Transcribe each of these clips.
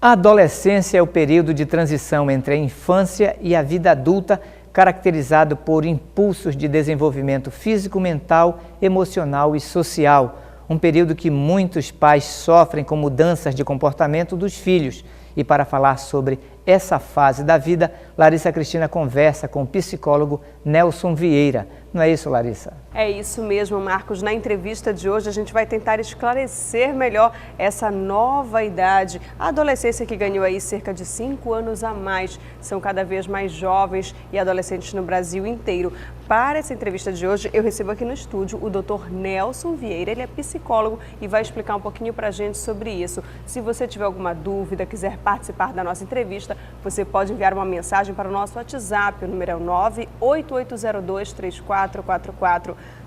A adolescência é o período de transição entre a infância e a vida adulta, caracterizado por impulsos de desenvolvimento físico, mental, emocional e social. Um período que muitos pais sofrem com mudanças de comportamento dos filhos. E para falar sobre essa fase da vida, Larissa Cristina conversa com o psicólogo Nelson Vieira. Não é isso, Larissa? É isso mesmo, Marcos. Na entrevista de hoje a gente vai tentar esclarecer melhor essa nova idade. A adolescência que ganhou aí cerca de 5 anos a mais. São cada vez mais jovens e adolescentes no Brasil inteiro. Para essa entrevista de hoje, eu recebo aqui no estúdio o Dr. Nelson Vieira. Ele é psicólogo e vai explicar um pouquinho pra gente sobre isso. Se você tiver alguma dúvida, quiser participar da nossa entrevista, você pode enviar uma mensagem para o nosso WhatsApp. O número é 988023444.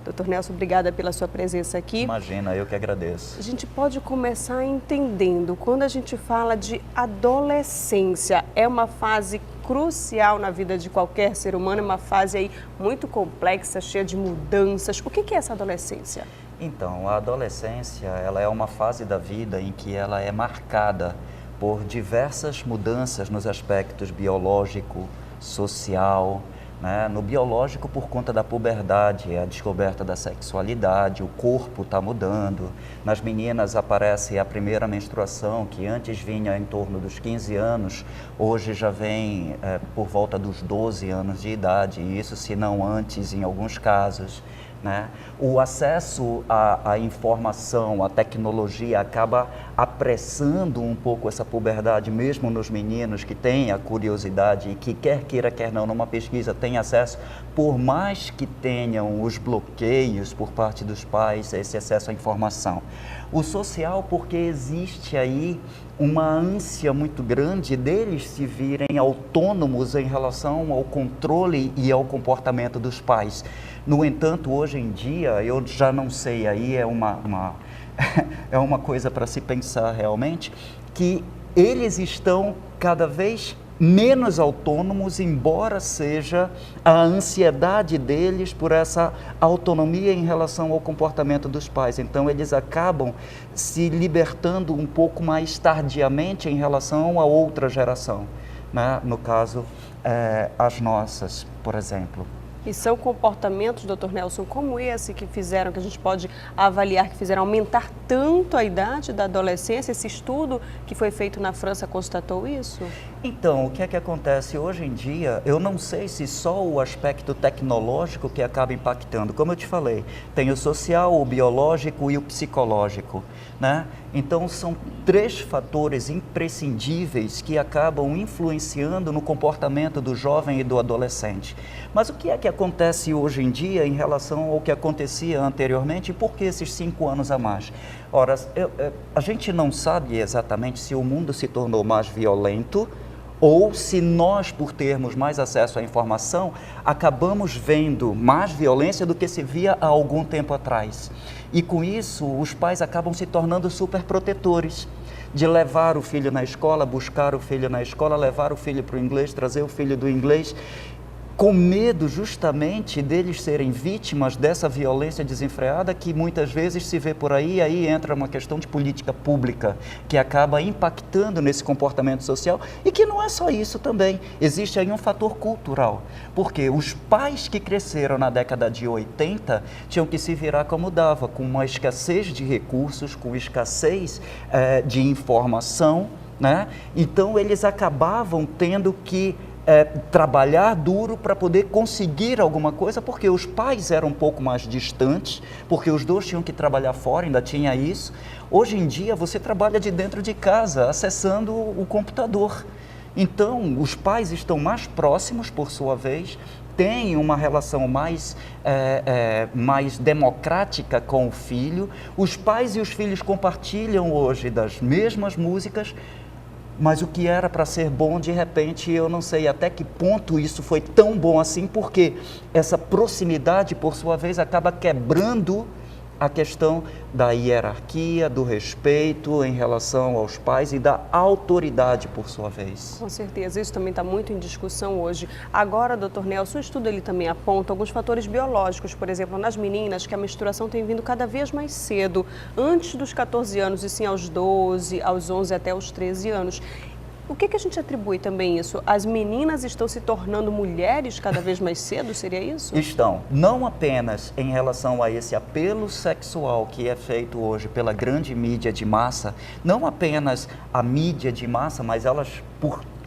Dr. Nelson, obrigada pela sua presença aqui. Imagina, eu que agradeço. A gente pode começar entendendo, quando a gente fala de adolescência, é uma fase crucial na vida de qualquer ser humano, é uma fase aí muito complexa, cheia de mudanças. O que é essa adolescência? Então, a adolescência, ela é uma fase da vida em que ela é marcada por diversas mudanças nos aspectos biológico, social, né? No biológico, por conta da puberdade, a descoberta da sexualidade, o corpo está mudando. Nas meninas aparece a primeira menstruação, que antes vinha em torno dos 15 anos, hoje já vem por volta dos 12 anos de idade, isso se não antes em alguns casos. Né? O acesso à informação, à tecnologia acaba apressando um pouco essa puberdade, mesmo nos meninos que têm a curiosidade e que quer queira, quer não, numa pesquisa tem acesso, por mais que tenham os bloqueios por parte dos pais, esse acesso à informação. O social, porque existe aí uma ânsia muito grande deles se virem autônomos em relação ao controle e ao comportamento dos pais. No entanto, hoje em dia, eu já não sei, aí é uma coisa para se pensar realmente, que eles estão cada vez menos autônomos, embora seja a ansiedade deles por essa autonomia em relação ao comportamento dos pais. Então, eles acabam se libertando um pouco mais tardiamente em relação a outra geração, né? No caso, as nossas, por exemplo. E são comportamentos, Dr. Nelson, como esse que fizeram, que a gente pode avaliar, que fizeram aumentar tanto a idade da adolescência? Esse estudo que foi feito na França constatou isso? Então, o que é que acontece hoje em dia? Eu não sei se só o aspecto tecnológico que acaba impactando. Como eu te falei, tem o social, o biológico e o psicológico, né? Então, são 3 fatores imprescindíveis que acabam influenciando no comportamento do jovem e do adolescente. Mas o que é que acontece hoje em dia em relação ao que acontecia anteriormente e por que esses 5 anos a mais? Ora, a gente não sabe exatamente se o mundo se tornou mais violento ou se nós, por termos mais acesso à informação, acabamos vendo mais violência do que se via há algum tempo atrás. E com isso, os pais acabam se tornando super protetores, de levar o filho na escola, buscar o filho na escola, levar o filho para o inglês, trazer o filho do inglês, com medo justamente deles serem vítimas dessa violência desenfreada que muitas vezes se vê por aí, aí entra uma questão de política pública que acaba impactando nesse comportamento social e que não é só isso também, existe aí um fator cultural, porque os pais que cresceram na década de 80 tinham que se virar como dava, com uma escassez de recursos, com escassez de informação, né? Então eles acabavam tendo que trabalhar duro para poder conseguir alguma coisa, porque os pais eram um pouco mais distantes, porque os dois tinham que trabalhar fora, ainda tinha isso. Hoje em dia você trabalha de dentro de casa, acessando o computador. Então os pais estão mais próximos, por sua vez, têm uma relação mais democrática com o filho. Os pais e os filhos compartilham hoje das mesmas músicas, mas o que era para ser bom, de repente, eu não sei até que ponto isso foi tão bom assim, porque essa proximidade, por sua vez, acaba quebrando a questão da hierarquia, do respeito em relação aos pais e da autoridade, por sua vez. Com certeza, isso também está muito em discussão hoje. Agora, doutor Nelson, o estudo ele também aponta alguns fatores biológicos, por exemplo, nas meninas, que a menstruação tem vindo cada vez mais cedo, antes dos 14 anos, e sim aos 12, aos 11 até aos 13 anos. O que a gente atribui também isso? As meninas estão se tornando mulheres cada vez mais cedo, seria isso? Estão, não apenas em relação a esse apelo sexual que é feito hoje pela grande mídia de massa, não apenas a mídia de massa, mas elas,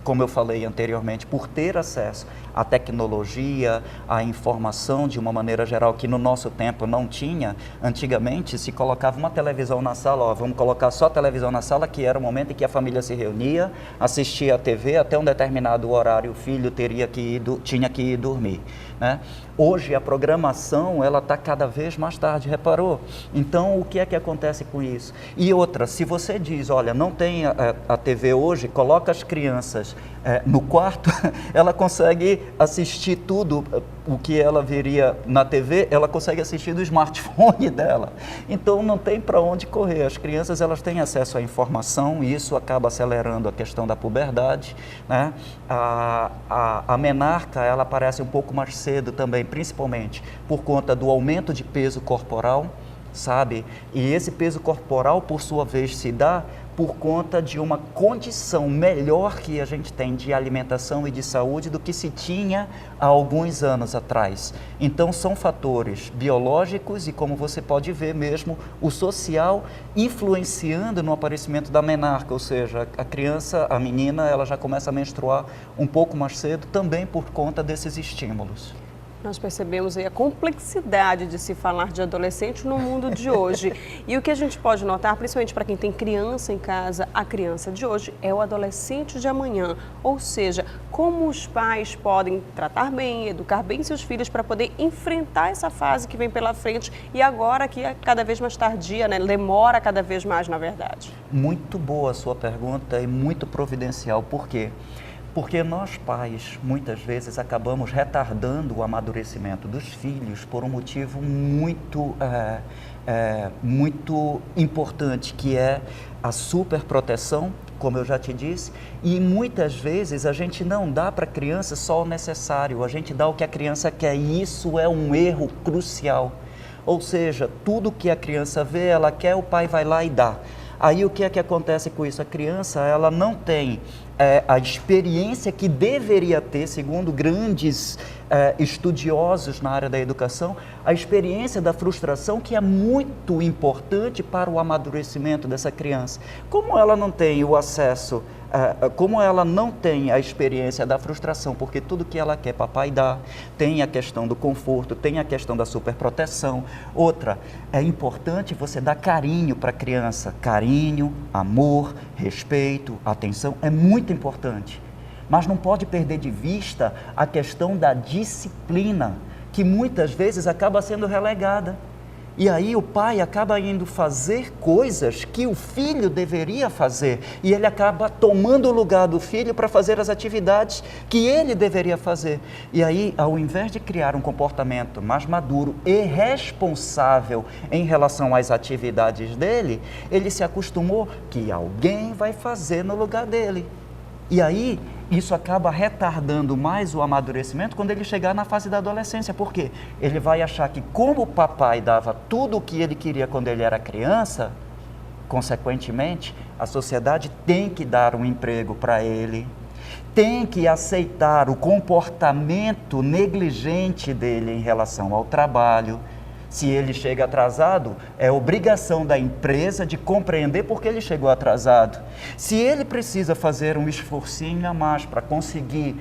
como eu falei anteriormente, por ter acesso à tecnologia, à informação de uma maneira geral que no nosso tempo não tinha. Antigamente se colocava uma televisão na sala, ó, vamos colocar só televisão na sala, que era o momento em que a família se reunia, assistia a TV, até um determinado horário o filho tinha que ir dormir, né? Hoje a programação ela está cada vez mais tarde, reparou? Então o que é que acontece com isso? E outra, se você diz, olha, não tem a TV hoje, coloca as crianças no quarto, ela consegue assistir tudo o que ela veria na TV, ela consegue assistir do smartphone dela. Então não tem para onde correr. As crianças elas têm acesso à informação e isso acaba acelerando a questão da puberdade, né? A menarca ela aparece um pouco mais cedo também, principalmente por conta do aumento de peso corporal, sabe? E esse peso corporal, por sua vez, se dá por conta de uma condição melhor que a gente tem de alimentação e de saúde do que se tinha há alguns anos atrás. Então são fatores biológicos e, como você pode ver mesmo, o social influenciando no aparecimento da menarca, ou seja, a criança, a menina, ela já começa a menstruar um pouco mais cedo também por conta desses estímulos. Nós percebemos aí a complexidade de se falar de adolescente no mundo de hoje. E o que a gente pode notar, principalmente para quem tem criança em casa, a criança de hoje é o adolescente de amanhã. Ou seja, como os pais podem tratar bem, educar bem seus filhos para poder enfrentar essa fase que vem pela frente e agora que é cada vez mais tardia, né? Demora cada vez mais, na verdade. Muito boa a sua pergunta e muito providencial. Por quê? Porque nós pais, muitas vezes, acabamos retardando o amadurecimento dos filhos por um motivo muito importante, que é a superproteção, como eu já te disse, e muitas vezes a gente não dá para a criança só o necessário, a gente dá o que a criança quer, e isso é um erro crucial. Ou seja, tudo que a criança vê, ela quer, o pai vai lá e dá. Aí o que é que acontece com isso? A criança ela não tem a experiência que deveria ter, segundo grandes estudiosos na área da educação, a experiência da frustração, que é muito importante para o amadurecimento dessa criança. Como ela não tem o acesso, como ela não tem a experiência da frustração, porque tudo que ela quer papai dá, tem a questão do conforto, tem a questão da superproteção. Outra, é importante você dar carinho para a criança, carinho, amor, respeito, atenção, é muito importante. Mas não pode perder de vista a questão da disciplina, que muitas vezes acaba sendo relegada. E aí o pai acaba indo fazer coisas que o filho deveria fazer, e ele acaba tomando o lugar do filho para fazer as atividades que ele deveria fazer. E aí, ao invés de criar um comportamento mais maduro e responsável em relação às atividades dele, ele se acostumou que alguém vai fazer no lugar dele. E aí, isso acaba retardando mais o amadurecimento quando ele chegar na fase da adolescência. Por quê? Ele vai achar que, como o papai dava tudo o que ele queria quando ele era criança, consequentemente, a sociedade tem que dar um emprego para ele, tem que aceitar o comportamento negligente dele em relação ao trabalho. Se ele chega atrasado, é obrigação da empresa de compreender por que ele chegou atrasado. Se ele precisa fazer um esforcinho a mais para conseguir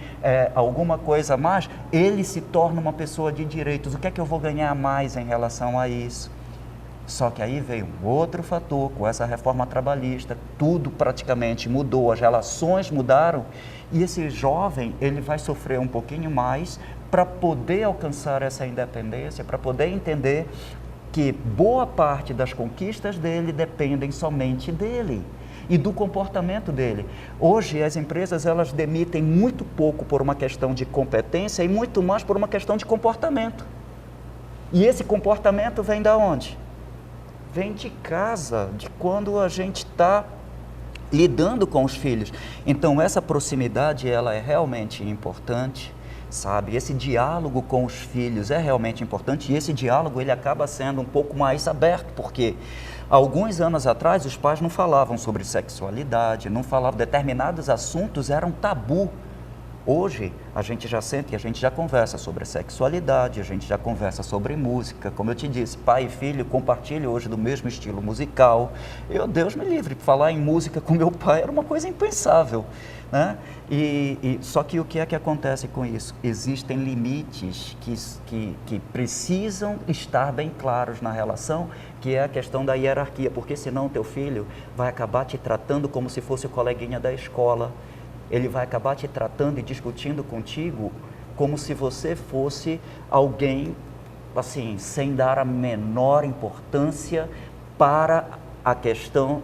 alguma coisa a mais, ele se torna uma pessoa de direitos. O que é que eu vou ganhar a mais em relação a isso? Só que aí veio um outro fator, com essa reforma trabalhista, tudo praticamente mudou, as relações mudaram, e esse jovem, ele vai sofrer um pouquinho mais para poder alcançar essa independência, para poder entender que boa parte das conquistas dele dependem somente dele e do comportamento dele. Hoje as empresas elas demitem muito pouco por uma questão de competência e muito mais por uma questão de comportamento. E esse comportamento vem da onde? vem de casa, de quando a gente está lidando com os filhos. Então, essa proximidade, ela é realmente importante, sabe? Esse diálogo com os filhos é realmente importante e esse diálogo, ele acaba sendo um pouco mais aberto, porque alguns anos atrás os pais não falavam sobre sexualidade, não falavam, determinados assuntos eram tabu. Hoje, a gente já senta e a gente já conversa sobre sexualidade, a gente já conversa sobre música. Como eu te disse, pai e filho compartilham hoje do mesmo estilo musical. Deus me livre, falar em música com meu pai era uma coisa impensável, né? Só que o que é que acontece com isso? Existem limites que precisam estar bem claros na relação, que é a questão da hierarquia, porque senão teu filho vai acabar te tratando como se fosse o coleguinha da escola. Ele vai acabar te tratando e discutindo contigo como se você fosse alguém, assim, sem dar a menor importância para a questão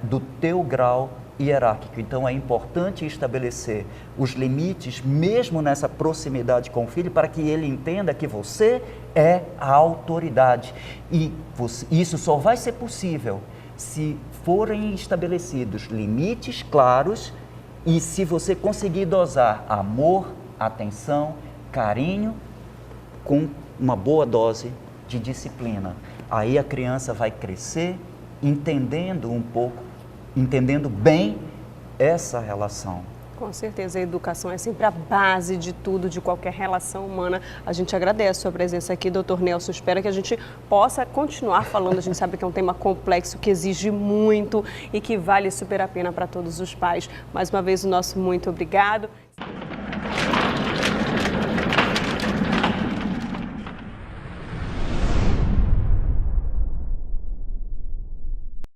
do teu grau hierárquico. Então, é importante estabelecer os limites, mesmo nessa proximidade com o filho, para que ele entenda que você é a autoridade. E isso só vai ser possível se forem estabelecidos limites claros e se você conseguir dosar amor, atenção, carinho, com uma boa dose de disciplina. Aí a criança vai crescer entendendo um pouco, entendendo bem essa relação. Com certeza, a educação é sempre a base de tudo, de qualquer relação humana. A gente agradece a sua presença aqui, doutor Nelson. Espero que a gente possa continuar falando. A gente sabe que é um tema complexo, que exige muito e que vale super a pena para todos os pais. Mais uma vez, o nosso muito obrigado.